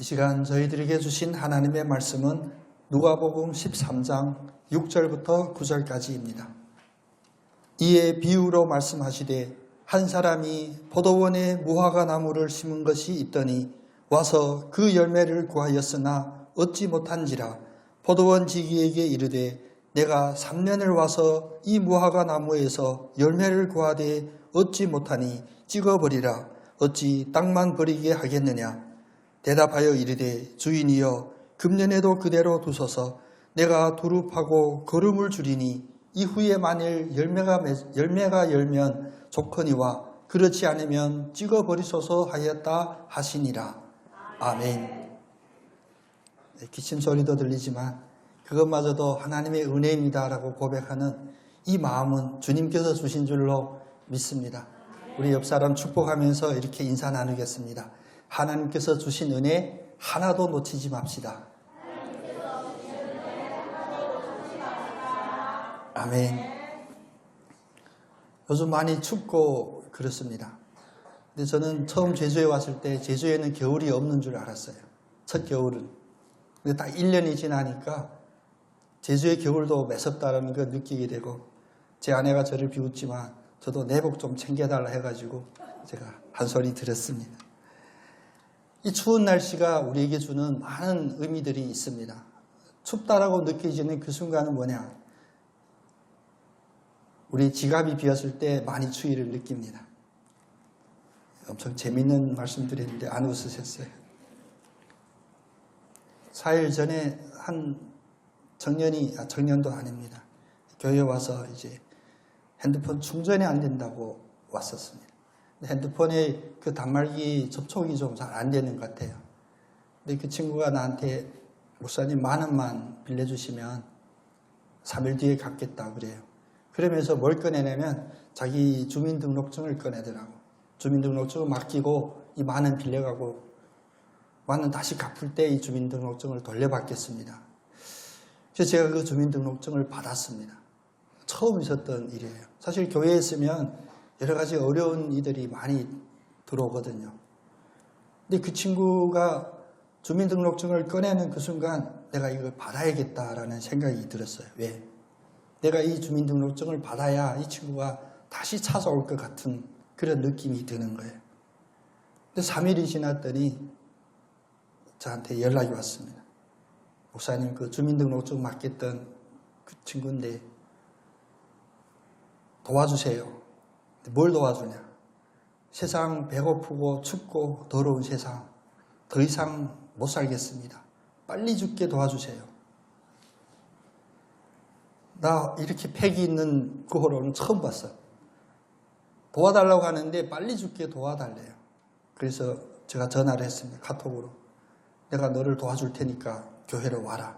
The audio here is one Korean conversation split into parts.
이 시간 저희들에게 주신 하나님의 말씀은 누가복음 13장 6절부터 9절까지입니다. 이에 비유로 말씀하시되 한 사람이 포도원에 무화과 나무를 심은 것이 있더니 와서 그 열매를 구하였으나 얻지 못한지라 포도원 지기에게 이르되 내가 3년을 와서 이 무화과 나무에서 열매를 구하되 얻지 못하니 찍어버리라. 어찌 땅만 버리게 하겠느냐. 대답하여 이르되 주인이여 금년에도 그대로 두소서. 내가 두릅하고 거름을 줄이니 이후에 만일 열매가 열면 좋거니와 그렇지 않으면 찍어버리소서 하였다 하시니라. 아멘. 기침 소리도 들리지만 그것마저도 하나님의 은혜입니다라고 고백하는 이 마음은 주님께서 주신 줄로 믿습니다. 우리 옆 사람 축복하면서 이렇게 인사 나누겠습니다. 하나님께서 주신 은혜 하나도 놓치지 맙시다. 아멘. 요즘 많이 춥고 그렇습니다. 근데 저는 처음 제주에 왔을 때 제주에는 겨울이 없는 줄 알았어요. 첫 겨울은. 근데 딱 1년이 지나니까 제주의 겨울도 매섭다라는 걸 느끼게 되고 제 아내가 저를 비웃지만 저도 내복 좀 챙겨달라 해가지고 제가 한 소리 들었습니다. 이 추운 날씨가 우리에게 주는 많은 의미들이 있습니다. 춥다라고 느껴지는 그 순간은 뭐냐? 우리 지갑이 비었을 때 많이 추위를 느낍니다. 엄청 재밌는 말씀 드렸는데 안 웃으셨어요. 4일 전에 한 청년도 아닙니다. 교회에 와서 이제 핸드폰 충전이 안 된다고 왔었습니다. 핸드폰에 그 단말기 접촉이 좀 잘 안 되는 것 같아요. 근데 그 친구가 나한테 목사님 10,000원만 빌려주시면 3일 뒤에 갚겠다 그래요. 그러면서 뭘 꺼내냐면 자기 주민등록증을 꺼내더라고. 주민등록증을 맡기고 이 10,000원 빌려가고 10,000원 다시 갚을 때 이 주민등록증을 돌려받겠습니다. 그래서 제가 그 주민등록증을 받았습니다. 처음 있었던 일이에요. 사실 교회에 있으면 여러 가지 어려운 이들이 많이 들어오거든요. 근데 그 친구가 주민등록증을 꺼내는 그 순간 내가 이걸 받아야겠다라는 생각이 들었어요. 왜? 내가 이 주민등록증을 받아야 이 친구가 다시 찾아올 것 같은 그런 느낌이 드는 거예요. 근데 3일이 지났더니 저한테 연락이 왔습니다. 목사님, 그 주민등록증 맡겼던 그 친구인데 도와주세요. 뭘 도와주냐? 세상 배고프고 춥고 더러운 세상 더 이상 못 살겠습니다. 빨리 죽게 도와주세요. 나 이렇게 패기 있는 구호로는 처음 봤어. 도와달라고 하는데 빨리 죽게 도와달래요. 그래서 제가 전화를 했습니다. 카톡으로. 내가 너를 도와줄 테니까 교회로 와라.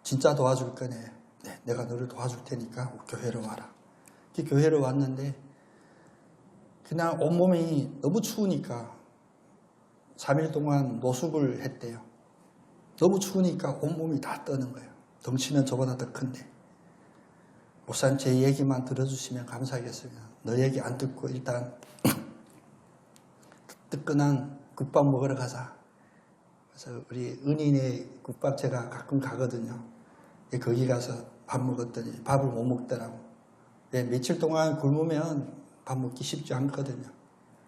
진짜 도와줄 거네. 네, 내가 너를 도와줄 테니까 교회로 와라. 교회로 왔는데 그냥 온몸이 너무 추우니까 3일 동안 노숙을 했대요. 너무 추우니까 온몸이 다 떠는 거예요. 덩치는 저보다 더 큰데. 목사님 제 얘기만 들어주시면 감사하겠습니다. 너 얘기 안 듣고 일단 뜨끈한 국밥 먹으러 가자. 그래서 우리 은인의 국밥 제가 가끔 가거든요. 거기 가서 밥 먹었더니 밥을 못 먹더라고. 며칠 동안 굶으면 밥 먹기 쉽지 않거든요.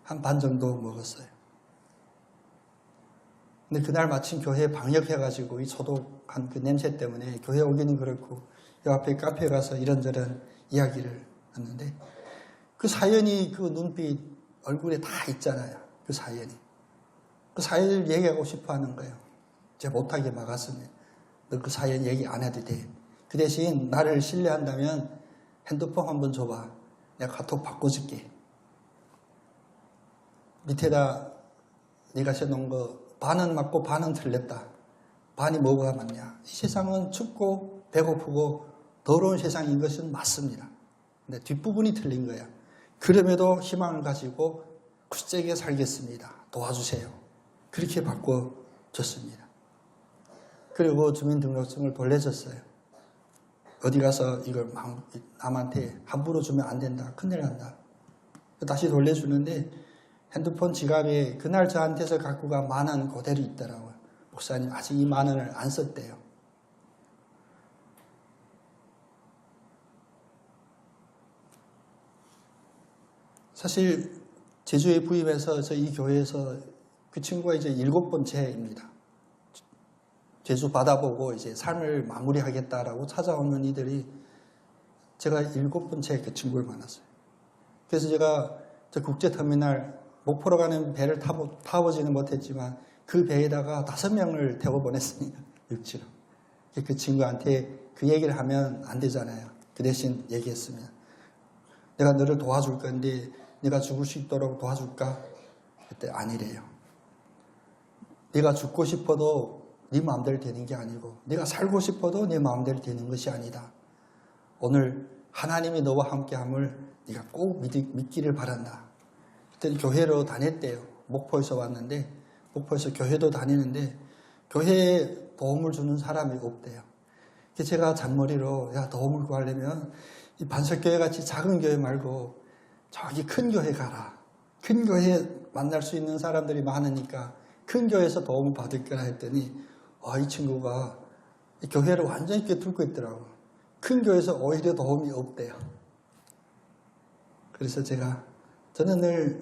한 반 정도 먹었어요. 근데 그날 마침 교회에 방역해가지고 이 소독한 그 냄새 때문에 교회 오기는 그렇고 이 앞에 카페에 가서 이런저런 이야기를 했는데 그 사연이 그 눈빛 얼굴에 다 있잖아요. 그 사연이. 그 사연을 얘기하고 싶어 하는 거예요. 제가 못하게 막았으면 너 그 사연 얘기 안 해도 돼. 그 대신 나를 신뢰한다면 핸드폰 한번 줘봐. 내가 카톡 바꿔줄게. 밑에다 네가 써놓은 거 반은 맞고 반은 틀렸다. 반이 뭐가 맞냐. 이 세상은 춥고 배고프고 더러운 세상인 것은 맞습니다. 근데 뒷부분이 틀린 거야. 그럼에도 희망을 가지고 굳세게 살겠습니다. 도와주세요. 그렇게 바꿔줬습니다. 그리고 주민등록증을 돌려줬어요. 어디 가서 이걸 남한테 함부로 주면 안 된다. 큰일 난다. 다시 돌려주는데 핸드폰 지갑에 그날 저한테서 갖고 간 10,000원 그대로 있더라고요. 목사님 아직 이 10,000원을 안 썼대요. 사실 제주에 부임해서 이 교회에서 그 친구가 이제 7번째입니다. 제주 바다보고 이제 삶을 마무리하겠다라고 찾아오는 이들이 제가 7번째 그 친구를 만났어요. 그래서 제가 저 국제터미널 목포로 가는 배를 타보지는 못했지만 그 배에다가 5명을 태워 보냈습니다. 육지로. 그 친구한테 그 얘기를 하면 안 되잖아요. 그 대신 얘기했으면 내가 너를 도와줄 건데 네가 죽을 수 있도록 도와줄까? 그때 아니래요. 네가 죽고 싶어도 네 마음대로 되는 게 아니고 네가 살고 싶어도 네 마음대로 되는 것이 아니다. 오늘 하나님이 너와 함께함을 네가 꼭 믿기를 바란다. 그때는 교회로 다녔대요. 목포에서 왔는데 목포에서 교회도 다니는데 교회에 도움을 주는 사람이 없대요. 그래서 제가 잔머리로 야 도움을 구하려면 이 반석교회 같이 작은 교회 말고 저기 큰 교회 가라. 큰 교회 만날 수 있는 사람들이 많으니까 큰 교회에서 도움을 받을 거라 했더니 이 친구가 이 교회를 완전히 꿰뚫고 있더라고요. 큰 교회에서 오히려 도움이 없대요. 그래서 저는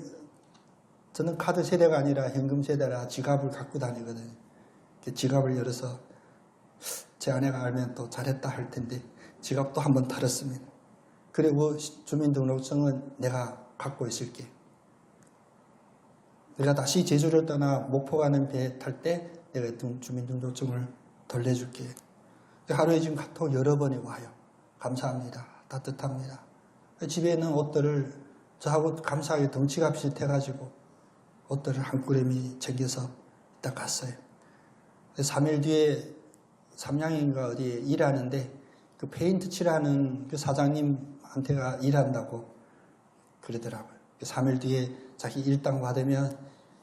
카드 세대가 아니라 현금 세대라 지갑을 갖고 다니거든요. 지갑을 열어서 제 아내가 알면 또 잘했다 할 텐데 지갑도 한번 털었습니다. 그리고 주민등록증은 내가 갖고 있을게. 내가 다시 제주를 떠나 목포 가는 배 탈 때 내가 주민등록증을 돌려줄게. 하루에 지금 카톡 여러 번이 와요. 감사합니다. 따뜻합니다. 집에 있는 옷들을 저하고 감사하게 덩치가 비슷해가지고 옷들을 한 꾸러미 챙겨서 딱 갔어요. 3일 뒤에 삼양인가 어디에 일하는데 그 페인트 칠하는 그 사장님한테가 일한다고 그러더라고요. 3일 뒤에 자기 일당 받으면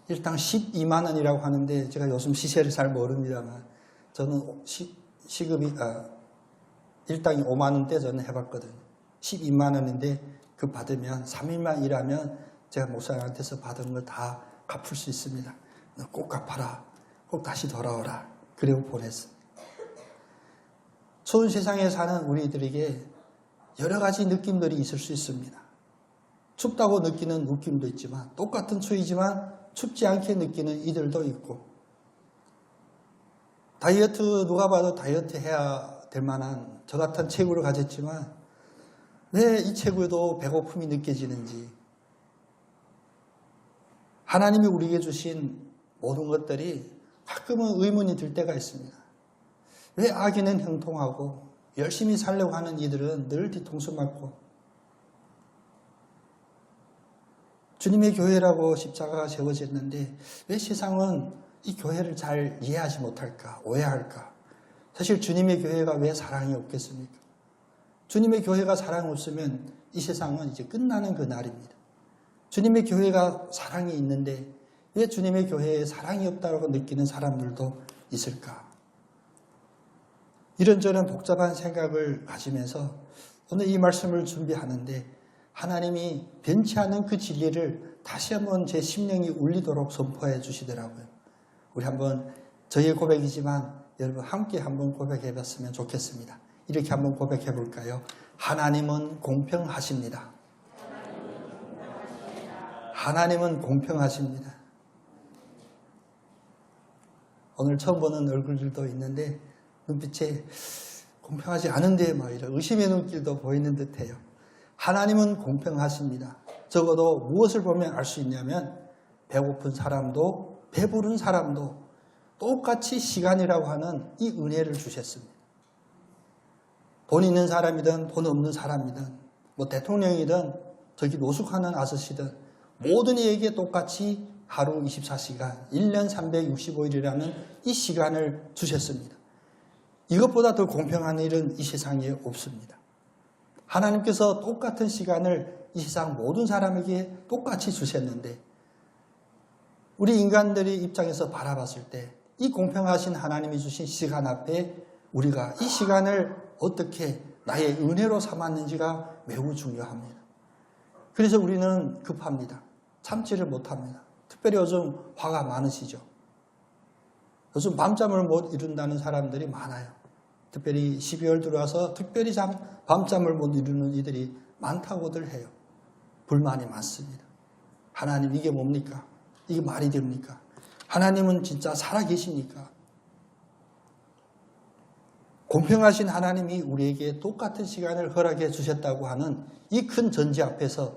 일당 12만 원이라고 하는데 제가 요즘 시세를 잘 모릅니다만 저는 시급이 일당이 5만 원대 저는 해봤거든요. 12만 원인데 그 받으면 3일만 일하면 제가 목사님한테서 받은 거 다 갚을 수 있습니다. 너 꼭 갚아라. 꼭 다시 돌아오라. 그리고 보냈습니다. 추운 세상에 사는 우리들에게 여러 가지 느낌들이 있을 수 있습니다. 춥다고 느끼는 느낌도 있지만 똑같은 추위지만 춥지 않게 느끼는 이들도 있고 다이어트 누가 봐도 다이어트 해야 될 만한 저 같은 체구를 가졌지만 왜 이 체구에도 배고픔이 느껴지는지 하나님이 우리에게 주신 모든 것들이 가끔은 의문이 들 때가 있습니다. 왜 악인은 형통하고 열심히 살려고 하는 이들은 늘 뒤통수 맞고 주님의 교회라고 십자가가 세워졌는데 왜 세상은 이 교회를 잘 이해하지 못할까? 오해할까? 사실 주님의 교회가 왜 사랑이 없겠습니까? 주님의 교회가 사랑이 없으면 이 세상은 이제 끝나는 그 날입니다. 주님의 교회가 사랑이 있는데 왜 주님의 교회에 사랑이 없다고 느끼는 사람들도 있을까? 이런저런 복잡한 생각을 가지면서 오늘 이 말씀을 준비하는데 하나님이 변치 않은 그 진리를 다시 한번 제 심령이 울리도록 선포해 주시더라고요. 우리 한번 저희의 고백이지만 여러분 함께 한번 고백해 봤으면 좋겠습니다. 이렇게 한번 고백해 볼까요? 하나님은 공평하십니다. 하나님은 공평하십니다. 오늘 처음 보는 얼굴들도 있는데 눈빛에 공평하지 않은데 막 이런 의심의 눈길도 보이는 듯해요. 하나님은 공평하십니다. 적어도 무엇을 보면 알 수 있냐면 배고픈 사람도 배부른 사람도 똑같이 시간이라고 하는 이 은혜를 주셨습니다. 돈 있는 사람이든 돈 없는 사람이든 뭐 대통령이든 저기 노숙하는 아저씨든 모든 이에게 똑같이 하루 24시간, 1년 365일이라는 이 시간을 주셨습니다. 이것보다 더 공평한 일은 이 세상에 없습니다. 하나님께서 똑같은 시간을 이 세상 모든 사람에게 똑같이 주셨는데 우리 인간들의 입장에서 바라봤을 때 이 공평하신 하나님이 주신 시간 앞에 우리가 이 시간을 어떻게 나의 은혜로 삼았는지가 매우 중요합니다. 그래서 우리는 급합니다. 참지를 못합니다. 특별히 요즘 화가 많으시죠. 요즘 밤잠을 못 이룬다는 사람들이 많아요. 특별히 12월 들어와서 특별히 밤잠을 못 이루는 이들이 많다고들 해요. 불만이 많습니다. 하나님 이게 뭡니까? 이게 말이 됩니까? 하나님은 진짜 살아계십니까? 공평하신 하나님이 우리에게 똑같은 시간을 허락해 주셨다고 하는 이 큰 전제 앞에서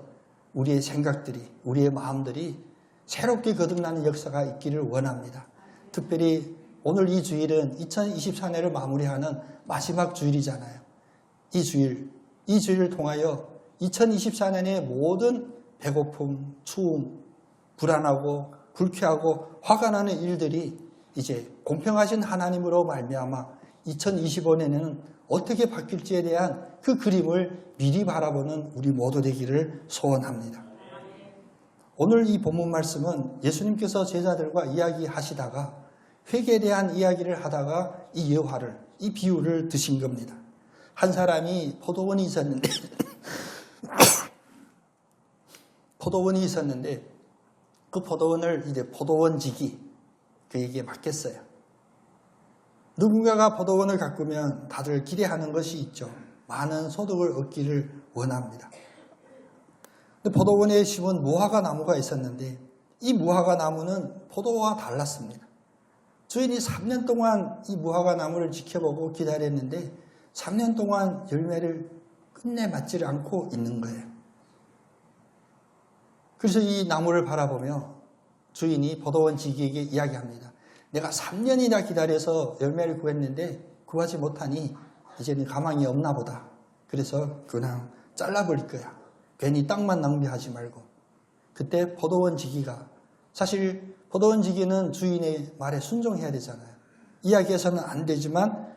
우리의 생각들이, 우리의 마음들이 새롭게 거듭나는 역사가 있기를 원합니다. 특별히 오늘 이 주일은 2024년을 마무리하는 마지막 주일이잖아요. 이 주일을 통하여 2024년의 모든 배고픔, 추움, 불안하고 불쾌하고 화가 나는 일들이 이제 공평하신 하나님으로 말미암아 2025년에는 어떻게 바뀔지에 대한 그 그림을 미리 바라보는 우리 모두 되기를 소원합니다. 오늘 이 본문 말씀은 예수님께서 제자들과 이야기하시다가 회개에 대한 이야기를 하다가 이 예화를, 이 비유를 드신 겁니다. 한 사람이 포도원이 있었는데 그 포도원을 이제 포도원지기 그에게 맡겼어요. 누군가가 포도원을 가꾸면 다들 기대하는 것이 있죠. 많은 소득을 얻기를 원합니다. 근데 포도원에 심은 무화과 나무가 있었는데 이 무화과 나무는 포도와 달랐습니다. 주인이 3년 동안 이 무화과 나무를 지켜보고 기다렸는데 3년 동안 열매를 끝내 맞지를 않고 있는 거예요. 그래서 이 나무를 바라보며 주인이 포도원 지기에게 이야기합니다. 내가 3년이나 기다려서 열매를 구했는데 구하지 못하니 이제는 가망이 없나 보다. 그래서 그냥 잘라버릴 거야. 괜히 땅만 낭비하지 말고. 그때 포도원 지기가, 사실 포도원 지기는 주인의 말에 순종해야 되잖아요. 이야기해서는 안 되지만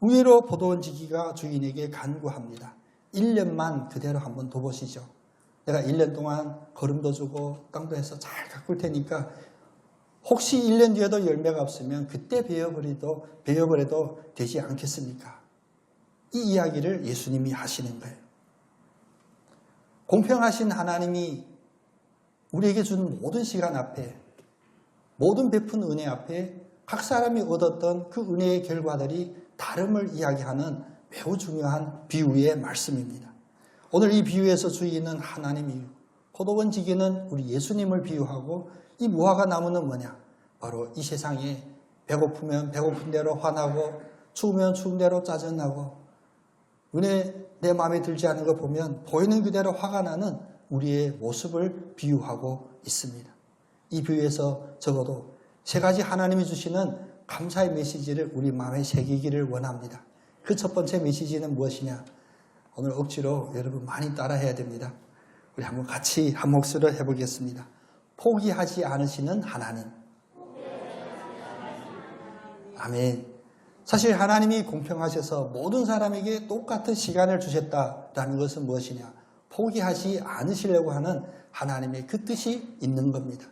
의외로 포도원 지기가 주인에게 간구합니다. 1년만 그대로 한번 둬보시죠. 내가 1년 동안 거름도 주고 땅도 해서 잘 가꿀 테니까 혹시 1년 뒤에도 열매가 없으면 그때 베어버려도 되지 않겠습니까? 이 이야기를 예수님이 하시는 거예요. 공평하신 하나님이 우리에게 준 모든 시간 앞에, 모든 베푼 은혜 앞에 각 사람이 얻었던 그 은혜의 결과들이 다름을 이야기하는 매우 중요한 비유의 말씀입니다. 오늘 이 비유에서 주인은 하나님이요, 포도원 지기는 우리 예수님을 비유하고 이 무화과 나무는 뭐냐? 바로 이 세상에 배고프면 배고픈 대로 화나고 추우면 추운 대로 짜증나고 내 마음에 들지 않은 거 보면 보이는 그대로 화가 나는 우리의 모습을 비유하고 있습니다. 이 비유에서 적어도 세 가지 하나님이 주시는 감사의 메시지를 우리 마음에 새기기를 원합니다. 그 첫 번째 메시지는 무엇이냐? 오늘 억지로 여러분 많이 따라해야 됩니다. 우리 한번 같이 한 목소리로 해보겠습니다. 포기하지 않으시는 하나님. 아멘. 사실 하나님이 공평하셔서 모든 사람에게 똑같은 시간을 주셨다라는 것은 무엇이냐? 포기하지 않으시려고 하는 하나님의 그 뜻이 있는 겁니다.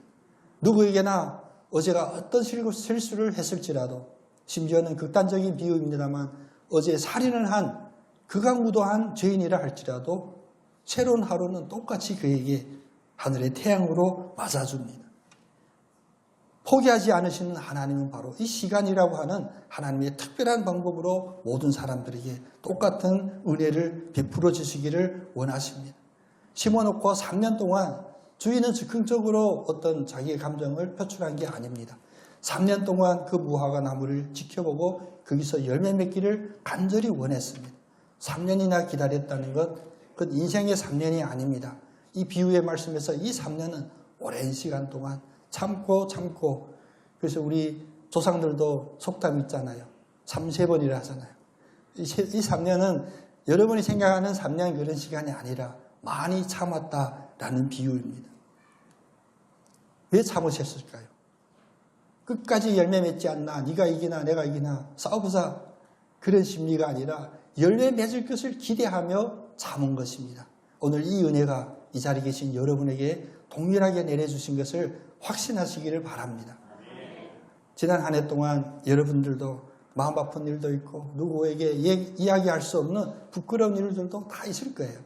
누구에게나 어제가 어떤 실수를 했을지라도, 심지어는 극단적인 비유입니다만 어제 살인을 한 극악무도한 죄인이라 할지라도 새로운 하루는 똑같이 그에게 하늘의 태양으로 맞아줍니다. 포기하지 않으시는 하나님은 바로 이 시간이라고 하는 하나님의 특별한 방법으로 모든 사람들에게 똑같은 은혜를 베풀어 주시기를 원하십니다. 심어놓고 3년 동안 주인은 즉흥적으로 어떤 자기의 감정을 표출한 게 아닙니다. 3년 동안 그 무화과 나무를 지켜보고 거기서 열매 맺기를 간절히 원했습니다. 3년이나 기다렸다는 것, 그건 인생의 3년이 아닙니다. 이 비유의 말씀에서 이 3년은 오랜 시간 동안 참고 그래서 우리 조상들도 속담 있잖아요. 3세번이라 하잖아요. 이 3년은 여러분이 생각하는 3년 그런 시간이 아니라 많이 참았다라는 비유입니다. 왜 참으셨을까요? 끝까지 열매 맺지 않나, 네가 이기나 내가 이기나 싸워보자, 그런 심리가 아니라 열매 맺을 것을 기대하며 참은 것입니다. 오늘 이 은혜가 이 자리에 계신 여러분에게 동일하게 내려주신 것을 확신하시기를 바랍니다. 지난 한 해 동안 여러분들도 마음 아픈 일도 있고 누구에게 이야기할 수 없는 부끄러운 일들도 다 있을 거예요.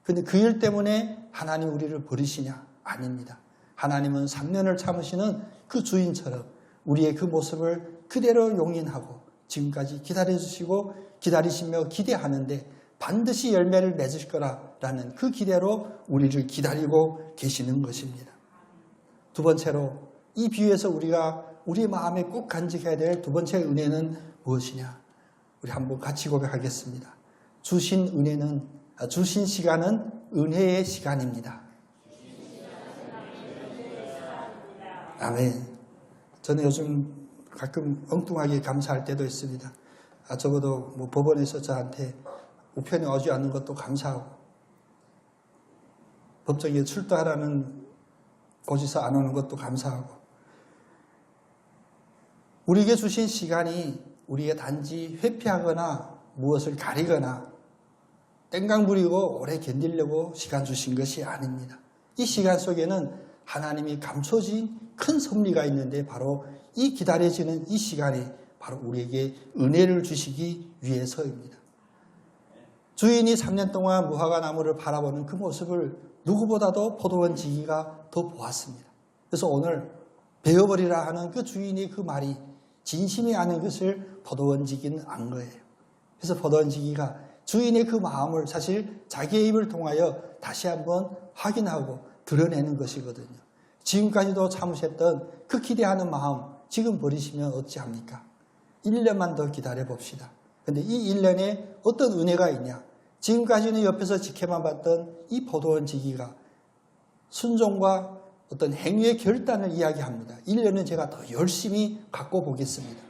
그런데 그 일 때문에 하나님 우리를 버리시냐? 아닙니다. 하나님은 3년을 참으시는 그 주인처럼 우리의 그 모습을 그대로 용인하고 지금까지 기다려주시고 기다리시며 기대하는데 반드시 열매를 맺을 거라라는 그 기대로 우리를 기다리고 계시는 것입니다. 두 번째로 이 비유에서 우리가 우리 마음에 꼭 간직해야 될 두 번째 은혜는 무엇이냐? 우리 한번 같이 고백하겠습니다. 주신 시간은 은혜의 시간입니다. 아멘. 저는 요즘 가끔 엉뚱하게 감사할 때도 있습니다. 적어도 뭐 법원에서 저한테 우편이 오지 않는 것도 감사하고, 법정에 출두하라는 고지서 안 오는 것도 감사하고, 우리에게 주신 시간이 우리가 단지 회피하거나 무엇을 가리거나 땡강 부리고 오래 견디려고 시간 주신 것이 아닙니다. 이 시간 속에는 하나님이 감춰진 큰 섭리가 있는데 바로 이 기다려지는 이 시간이 바로 우리에게 은혜를 주시기 위해서입니다. 주인이 3년 동안 무화과 나무를 바라보는 그 모습을 누구보다도 포도원 지기가 더 보았습니다. 그래서 오늘 베어버리라 하는 그 주인의 그 말이 진심이 아닌 것을 포도원 지기는 안 거예요. 그래서 포도원 지기가 주인의 그 마음을 사실 자기의 입을 통하여 다시 한번 확인하고 드러내는 것이거든요. 지금까지도 참으셨던 그 기대하는 마음 지금 버리시면 어찌합니까? 1년만 더 기다려 봅시다. 그런데 이 1년에 어떤 은혜가 있냐? 지금까지는 옆에서 지켜만 봤던 이 포도원 지기가 순종과 어떤 행위의 결단을 이야기합니다. 1년은 제가 더 열심히 갖고 보겠습니다.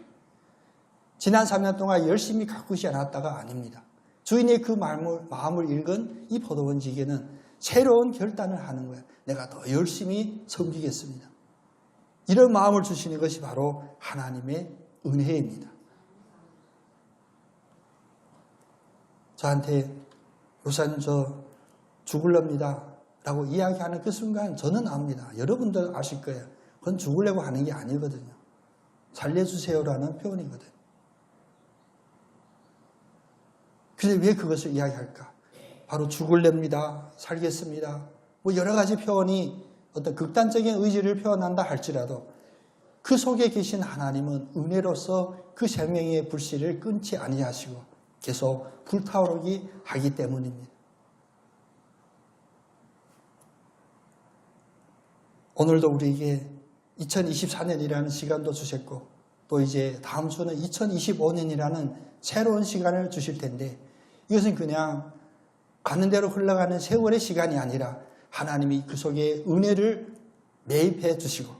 지난 3년 동안 열심히 가꾸지 않았다가 아닙니다. 주인의 그 마음을 읽은 이 포도원 지기는 새로운 결단을 하는 거예요. 내가 더 열심히 섬기겠습니다. 이런 마음을 주시는 것이 바로 하나님의 은혜입니다. 저한테 목사님 저 죽을랍니다 라고 이야기하는 그 순간 저는 압니다. 여러분들 아실 거예요. 그건 죽으려고 하는 게 아니거든요. 살려주세요라는 표현이거든요. 근데 왜 그것을 이야기할까? 바로 죽을랍니다, 살겠습니다, 뭐 여러 가지 표현이 어떤 극단적인 의지를 표현한다 할지라도 그 속에 계신 하나님은 은혜로서 그 생명의 불씨를 끊지 아니하시고 계속 불타오르게 하기 때문입니다. 오늘도 우리에게 2024년이라는 시간도 주셨고 또 이제 다음 주는 2025년이라는 새로운 시간을 주실 텐데 이것은 그냥 가는 대로 흘러가는 세월의 시간이 아니라 하나님이 그 속에 은혜를 매입해 주시고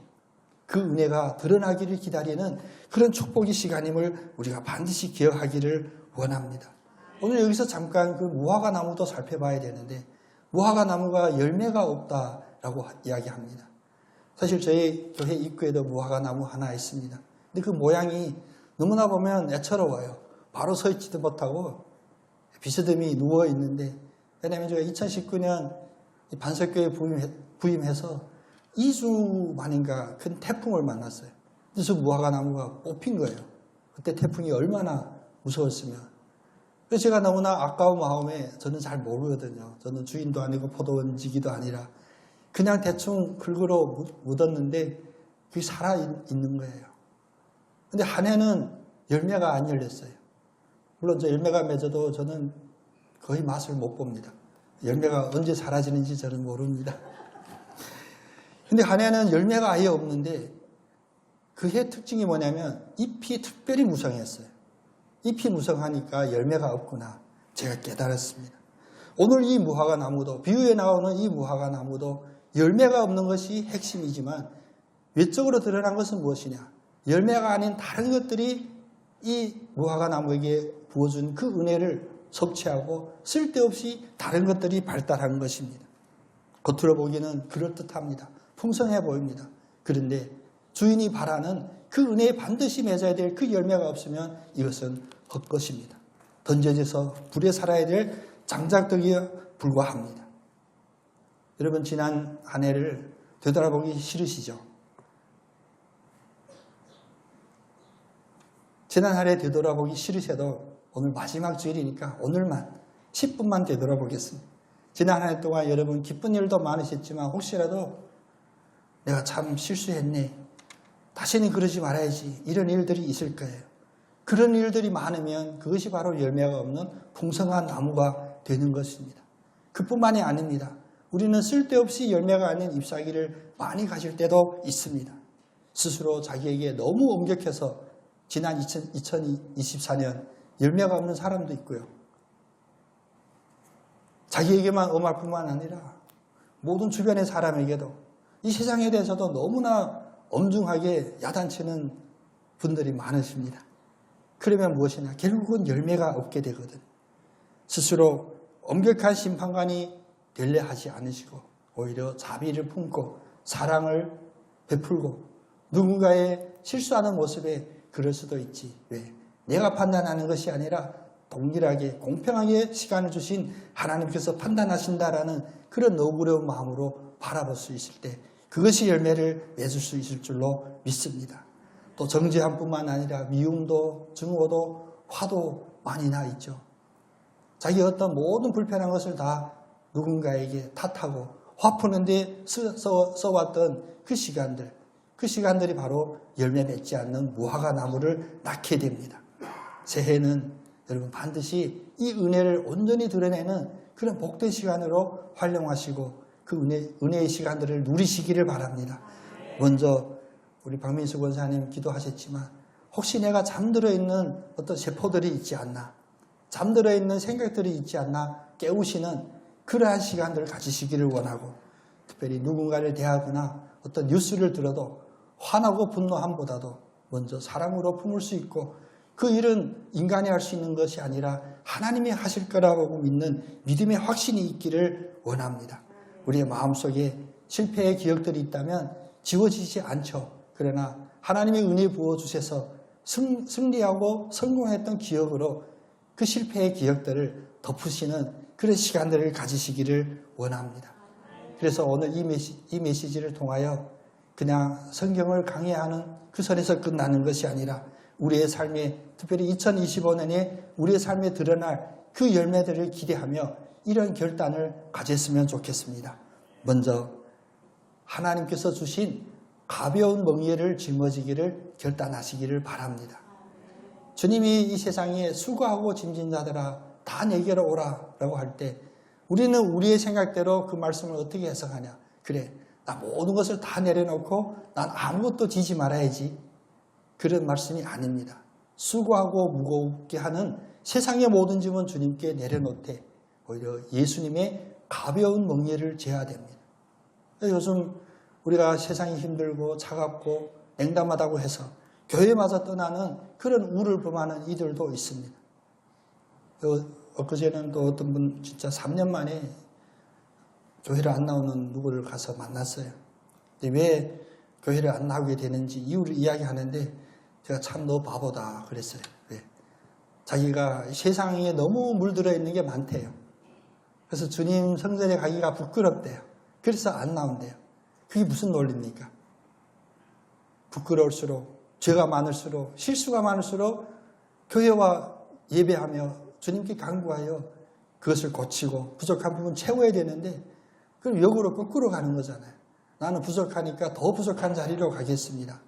그 은혜가 드러나기를 기다리는 그런 축복의 시간임을 우리가 반드시 기억하기를 원합니다. 오늘 여기서 잠깐 그 무화과 나무도 살펴봐야 되는데 무화과 나무가 열매가 없다라고 이야기합니다. 사실 저희 교회 입구에도 무화과 나무 하나 있습니다. 근데 그 모양이 너무나 보면 애처로워요. 바로 서 있지도 못하고 비스듬히 누워 있는데 왜냐하면 제가 2019년 반석교회 부임해서 2주 만인가 큰 태풍을 만났어요. 그래서 무화과 나무가 뽑힌 거예요. 그때 태풍이 얼마나 무서웠으면. 그래서 제가 너무나 아까운 마음에 저는 잘 모르거든요. 저는 주인도 아니고 포도원지기도 아니라 그냥 대충 긁으러 묻었는데 그게 살아있는 거예요. 근데 한 해는 열매가 안 열렸어요. 물론 저 열매가 맺어도 저는 거의 맛을 못 봅니다. 열매가 언제 사라지는지 저는 모릅니다. 근데 한 해는 열매가 아예 없는데 그 해 특징이 뭐냐면 잎이 특별히 무성했어요. 잎이 무성하니까 열매가 없구나. 제가 깨달았습니다. 오늘 이 무화과 나무도 비유에 나오는 이 무화과 나무도 열매가 없는 것이 핵심이지만 외적으로 드러난 것은 무엇이냐? 열매가 아닌 다른 것들이 이 무화과 나무에게 부어준 그 은혜를 섭취하고 쓸데없이 다른 것들이 발달한 것입니다. 겉으로 보기는 그럴듯합니다. 풍성해 보입니다. 그런데 주인이 바라는 그 은혜에 반드시 맺어야 될 그 열매가 없으면 이것은 헛것입니다. 던져져서 불에 살아야 될 장작덕이에 불과합니다. 여러분 지난 한 해를 되돌아보기 싫으시죠? 지난 한 해 되돌아보기 싫으셔도 오늘 마지막 주일이니까 오늘만 10분만 되돌아보겠습니다. 지난 한 해 동안 여러분 기쁜 일도 많으셨지만 혹시라도 내가 참 실수했네. 다시는 그러지 말아야지. 이런 일들이 있을 거예요. 그런 일들이 많으면 그것이 바로 열매가 없는 풍성한 나무가 되는 것입니다. 그뿐만이 아닙니다. 우리는 쓸데없이 열매가 아닌 잎사귀를 많이 가질 때도 있습니다. 스스로 자기에게 너무 엄격해서 지난 2024년 열매가 없는 사람도 있고요. 자기에게만 엄할 뿐만 아니라 모든 주변의 사람에게도 이 세상에 대해서도 너무나 엄중하게 야단치는 분들이 많으십니다. 그러면 무엇이냐? 결국은 열매가 없게 되거든. 스스로 엄격한 심판관이 되려 하지 않으시고 오히려 자비를 품고 사랑을 베풀고 누군가의 실수하는 모습에 그럴 수도 있지. 왜? 내가 판단하는 것이 아니라 동일하게 공평하게 시간을 주신 하나님께서 판단하신다라는 그런 너그러운 마음으로 바라볼 수 있을 때 그것이 열매를 맺을 수 있을 줄로 믿습니다. 또 정죄함뿐만 아니라 미움도 증오도 화도 많이 나 있죠. 자기 어떤 모든 불편한 것을 다 누군가에게 탓하고 화푸는데 써왔던 그 시간들이 바로 열매 맺지 않는 무화과 나무를 낳게 됩니다. 새해는 여러분 반드시 이 은혜를 온전히 드러내는 그런 복된 시간으로 활용하시고 그 은혜의 시간들을 누리시기를 바랍니다. 먼저 우리 박민수 권사님 기도하셨지만 혹시 내가 잠들어 있는 어떤 세포들이 있지 않나, 잠들어 있는 생각들이 있지 않나 깨우시는 그러한 시간들을 가지시기를 원하고, 특별히 누군가를 대하거나 어떤 뉴스를 들어도 화나고 분노함보다도 먼저 사랑으로 품을 수 있고, 그 일은 인간이 할 수 있는 것이 아니라 하나님이 하실 거라고 믿는 믿음의 확신이 있기를 원합니다. 우리의 마음속에 실패의 기억들이 있다면 지워지지 않죠. 그러나 하나님의 은혜 부어주셔서 승리하고 성공했던 기억으로 그 실패의 기억들을 덮으시는 그런 시간들을 가지시기를 원합니다. 그래서 오늘 이 메시지를 통하여 그냥 성경을 강의하는 그 선에서 끝나는 것이 아니라 우리의 삶에, 특별히 2025년에 우리의 삶에 드러날 그 열매들을 기대하며 이런 결단을 가졌으면 좋겠습니다. 먼저 하나님께서 주신 가벼운 멍에를 짊어지기를 결단하시기를 바랍니다. 주님이 이 세상에 수고하고 짐진 자들아 다 내게로 오라 라고 할 때 우리는 우리의 생각대로 그 말씀을 어떻게 해석하냐. 그래, 나 모든 것을 다 내려놓고 난 아무것도 지지 말아야지. 그런 말씀이 아닙니다. 수고하고 무겁게 하는 세상의 모든 짐은 주님께 내려놓되 오히려 예수님의 가벼운 멍에를 져야 됩니다. 요즘 우리가 세상이 힘들고 차갑고 냉담하다고 해서 교회마저 떠나는 그런 우를 범하는 이들도 있습니다. 엊그제는 또 어떤 분 진짜 3년 만에 교회를 안 나오는 누구를 가서 만났어요. 근데 왜 교회를 안 나오게 되는지 이유를 이야기하는데 제가 참 너 바보다 그랬어요. 왜? 자기가 세상에 너무 물들어 있는 게 많대요. 그래서 주님 성전에 가기가 부끄럽대요. 그래서 안 나온대요. 그게 무슨 논리입니까? 부끄러울수록, 죄가 많을수록, 실수가 많을수록 교회와 예배하며 주님께 간구하여 그것을 고치고 부족한 부분 채워야 되는데 그럼 역으로 거꾸로 가는 거잖아요. 나는 부족하니까 더 부족한 자리로 가겠습니다.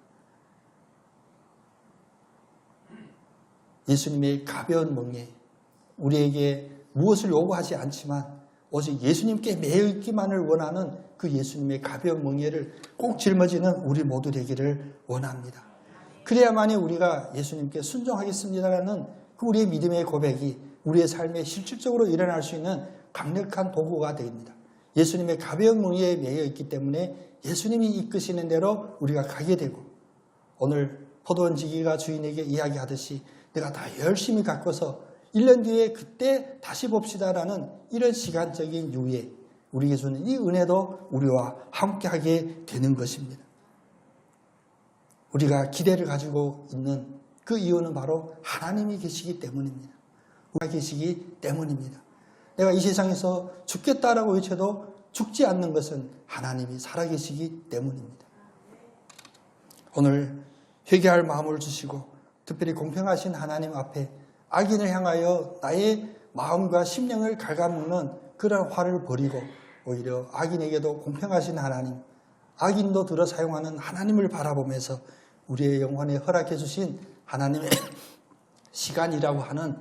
예수님의 가벼운 멍에 우리에게 무엇을 요구하지 않지만 오직 예수님께 매여 있기만을 원하는 그 예수님의 가벼운 멍에를 꼭 짊어지는 우리 모두 되기를 원합니다. 그래야만이 우리가 예수님께 순종하겠습니다라는 그 우리의 믿음의 고백이 우리의 삶에 실질적으로 일어날 수 있는 강력한 도구가 됩니다. 예수님의 가벼운 멍에에 매여 있기 때문에 예수님이 이끄시는 대로 우리가 가게 되고, 오늘 포도원 지기가 주인에게 이야기하듯이 내가 다 열심히 가꿔서 1년 뒤에 그때 다시 봅시다라는 이런 시간적인 유예, 우리에게 주는 이 은혜도 우리와 함께하게 되는 것입니다. 우리가 기대를 가지고 있는 그 이유는 바로 하나님이 계시기 때문입니다. 우리가 계시기 때문입니다. 내가 이 세상에서 죽겠다라고 외쳐도 죽지 않는 것은 하나님이 살아계시기 때문입니다. 오늘 회개할 마음을 주시고 특별히 공평하신 하나님 앞에 악인을 향하여 나의 마음과 심령을 갉아먹는 그런 화를 버리고 오히려 악인에게도 공평하신 하나님, 악인도 들어 사용하는 하나님을 바라보면서 우리의 영혼에 허락해 주신 하나님의 시간이라고 하는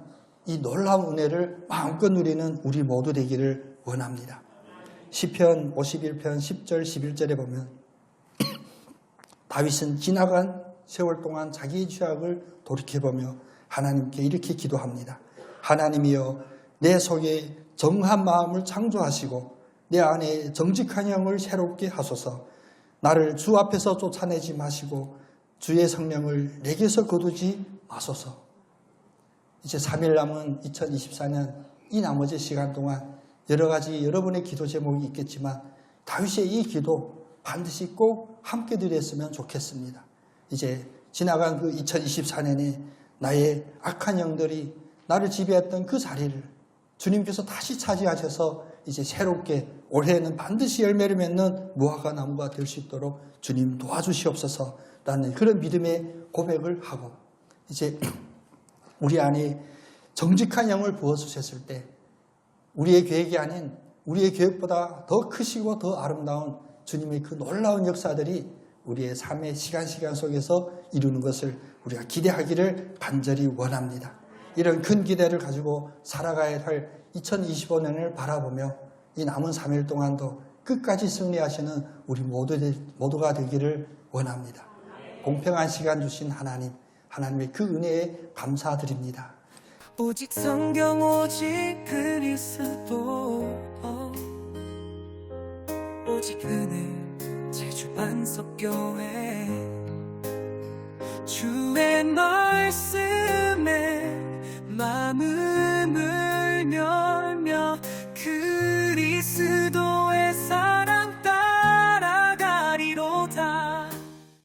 이 놀라운 은혜를 마음껏 누리는 우리 모두 되기를 원합니다. 시편 51편 10절 11절에 보면 다윗은 지나간 세월 동안 자기의 죄악을 돌이켜보며 하나님께 이렇게 기도합니다. 하나님이여, 내 속에 정한 마음을 창조하시고 내 안에 정직한 영을 새롭게 하소서. 나를 주 앞에서 쫓아내지 마시고 주의 성령을 내게서 거두지 마소서. 이제 3일 남은 2024년 이 나머지 시간 동안 여러 가지 여러분의 기도 제목이 있겠지만 다윗의 이 기도 반드시 꼭 함께 드렸으면 좋겠습니다. 이제 지나간 그 2024년에 나의 악한 영들이 나를 지배했던 그 자리를 주님께서 다시 차지하셔서 이제 새롭게 올해에는 반드시 열매를 맺는 무화과 나무가 될 수 있도록 주님 도와주시옵소서라는 그런 믿음의 고백을 하고 이제 우리 안에 정직한 영을 부어주셨을 때 우리의 계획이 아닌 우리의 계획보다 더 크시고 더 아름다운 주님의 그 놀라운 역사들이 우리의 삶의 시간 속에서 이루는 것을 우리가 기대하기를 간절히 원합니다. 이런 큰 기대를 가지고 살아가야 할 2025년을 바라보며 이 남은 3일 동안도 끝까지 승리하시는 우리 모두가 되기를 원합니다. 공평한 시간 주신 하나님, 하나님의 그 은혜에 감사드립니다. 오직 성경 오직 그리스도 오직 은혜 제주 반석교회 주의 말씀에 마음을